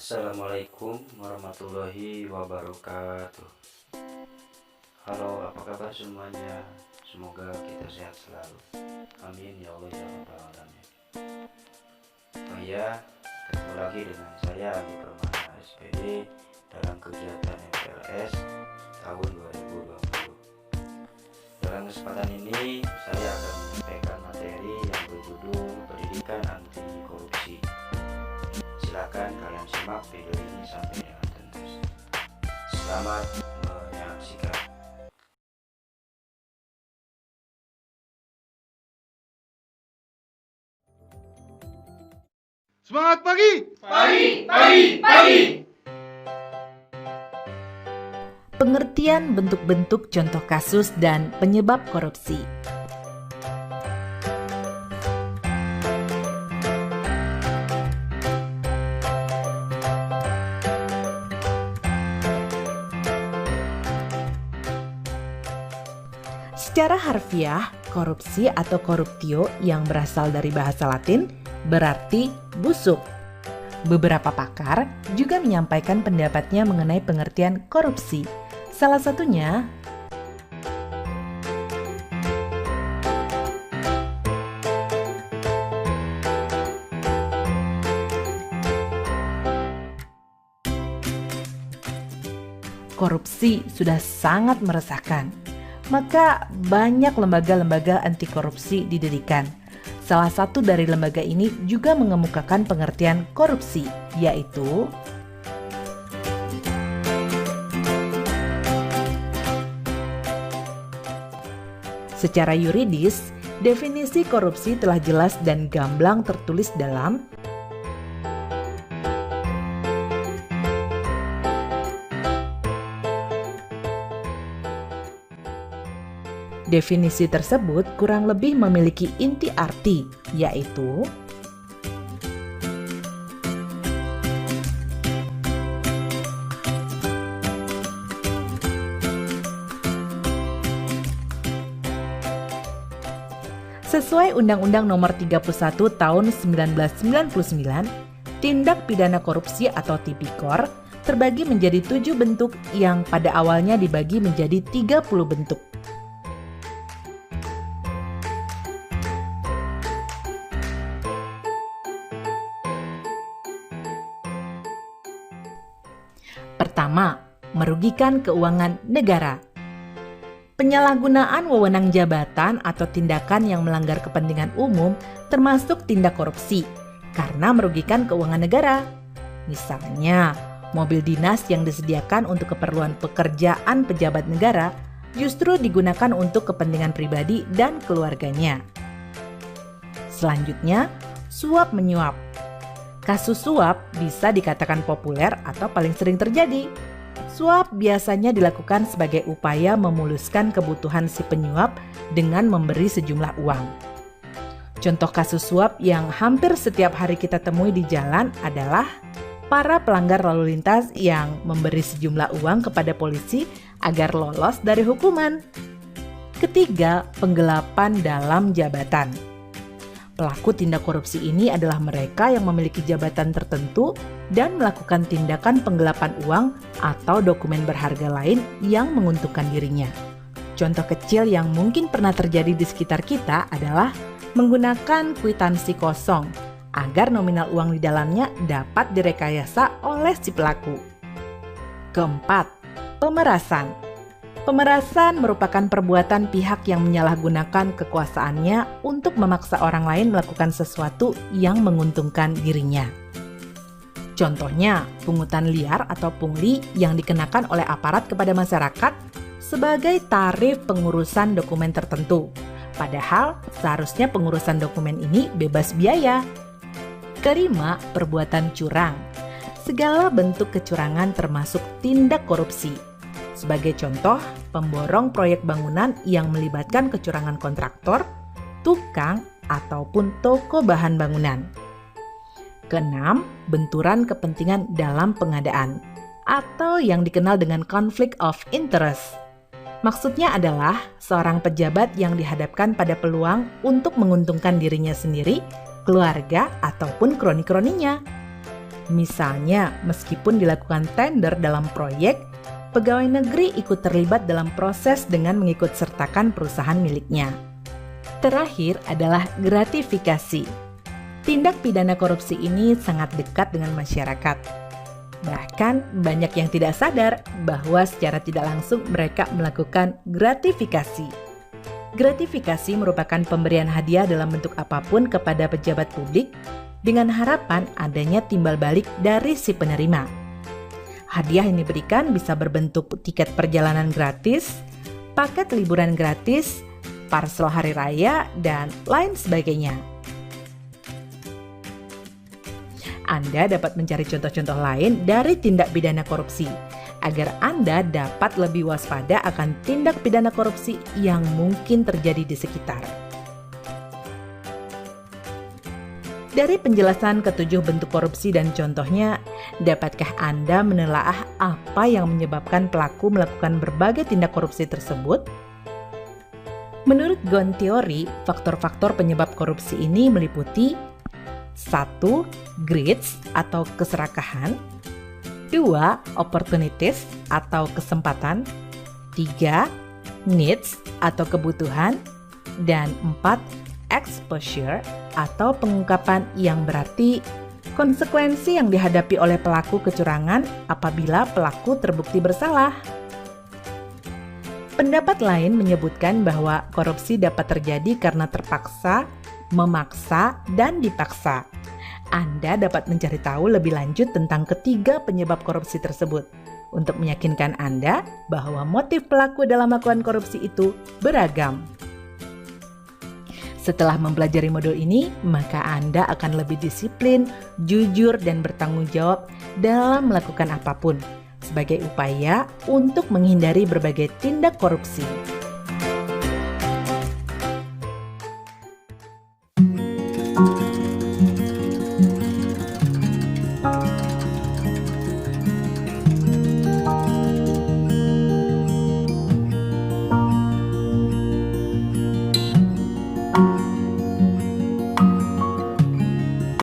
Assalamualaikum warahmatullahi wabarakatuh. Halo, apa kabar semuanya? Semoga kita sehat selalu. Amin ya Allah ya Rabbal Alamin. Oh ya, ketemu lagi dengan saya Andi Permana SPD dalam kegiatan MPLS tahun 2020. Dalam kesempatan ini saya akan menyampaikan materi yang berjudul Pendidikan Anti Korupsi. Silakan kalian simak video ini sampai dengan tuntas. Selamat menyaksikan. Semangat pagi! Pagi! Pengertian bentuk-bentuk contoh kasus dan penyebab korupsi. Secara harfiah, korupsi atau corruptio yang berasal dari bahasa Latin berarti busuk. Beberapa pakar juga menyampaikan pendapatnya mengenai pengertian korupsi. Salah satunya, korupsi sudah sangat meresahkan. Maka banyak lembaga-lembaga anti korupsi didirikan. Salah satu dari lembaga ini juga mengemukakan pengertian korupsi, yaitu secara yuridis, definisi korupsi telah jelas dan gamblang tertulis dalam definisi tersebut kurang lebih memiliki inti arti, yaitu sesuai Undang-Undang Nomor 31 Tahun 1999, tindak pidana korupsi atau tipikor terbagi menjadi 7 bentuk yang pada awalnya dibagi menjadi 30 bentuk. Pertama, merugikan keuangan negara. Penyalahgunaan wewenang jabatan atau tindakan yang melanggar kepentingan umum termasuk tindak korupsi karena merugikan keuangan negara. Misalnya, mobil dinas yang disediakan untuk keperluan pekerjaan pejabat negara justru digunakan untuk kepentingan pribadi dan keluarganya. Selanjutnya, suap menyuap. Kasus suap bisa dikatakan populer atau paling sering terjadi. Suap biasanya dilakukan sebagai upaya memuluskan kebutuhan si penyuap dengan memberi sejumlah uang. Contoh kasus suap yang hampir setiap hari kita temui di jalan adalah para pelanggar lalu lintas yang memberi sejumlah uang kepada polisi agar lolos dari hukuman. Ketiga, penggelapan dalam jabatan. Pelaku tindak korupsi ini adalah mereka yang memiliki jabatan tertentu dan melakukan tindakan penggelapan uang atau dokumen berharga lain yang menguntungkan dirinya. Contoh kecil yang mungkin pernah terjadi di sekitar kita adalah menggunakan kwitansi kosong agar nominal uang di dalamnya dapat direkayasa oleh si pelaku. Keempat, pemerasan. Pemerasan merupakan perbuatan pihak yang menyalahgunakan kekuasaannya untuk memaksa orang lain melakukan sesuatu yang menguntungkan dirinya. Contohnya, pungutan liar atau pungli yang dikenakan oleh aparat kepada masyarakat sebagai tarif pengurusan dokumen tertentu. Padahal, seharusnya pengurusan dokumen ini bebas biaya. Kelima, perbuatan curang. Segala bentuk kecurangan termasuk tindak korupsi. Sebagai contoh, pemborong proyek bangunan yang melibatkan kecurangan kontraktor, tukang, ataupun toko bahan bangunan. Keenam, benturan kepentingan dalam pengadaan, atau yang dikenal dengan conflict of interest. Maksudnya adalah seorang pejabat yang dihadapkan pada peluang untuk menguntungkan dirinya sendiri, keluarga, ataupun kroni-kroninya. Misalnya, meskipun dilakukan tender dalam proyek, pegawai negeri ikut terlibat dalam proses dengan mengikut sertakan perusahaan miliknya. Terakhir adalah gratifikasi. Tindak pidana korupsi ini sangat dekat dengan masyarakat. Bahkan banyak yang tidak sadar bahwa secara tidak langsung mereka melakukan gratifikasi. Gratifikasi merupakan pemberian hadiah dalam bentuk apapun kepada pejabat publik dengan harapan adanya timbal balik dari si penerima. Hadiah yang diberikan bisa berbentuk tiket perjalanan gratis, paket liburan gratis, parsel hari raya, dan lain sebagainya. Anda dapat mencari contoh-contoh lain dari tindak pidana korupsi, agar Anda dapat lebih waspada akan tindak pidana korupsi yang mungkin terjadi di sekitar. Dari penjelasan ketujuh bentuk korupsi dan contohnya, dapatkah Anda menelaah apa yang menyebabkan pelaku melakukan berbagai tindak korupsi tersebut? Menurut Ghosn Theory, faktor-faktor penyebab korupsi ini meliputi 1. Greeds atau keserakahan, 2. Opportunities atau kesempatan, 3. Needs atau kebutuhan, dan 4. Exposure atau pengungkapan, yang berarti konsekuensi yang dihadapi oleh pelaku kecurangan apabila pelaku terbukti bersalah. Pendapat lain menyebutkan bahwa korupsi dapat terjadi karena terpaksa, memaksa, dan dipaksa. Anda dapat mencari tahu lebih lanjut tentang ketiga penyebab korupsi tersebut untuk meyakinkan Anda bahwa motif pelaku dalam melakukan korupsi itu beragam. Setelah mempelajari modul ini, maka Anda akan lebih disiplin, jujur, dan bertanggung jawab dalam melakukan apapun sebagai upaya untuk menghindari berbagai tindak korupsi.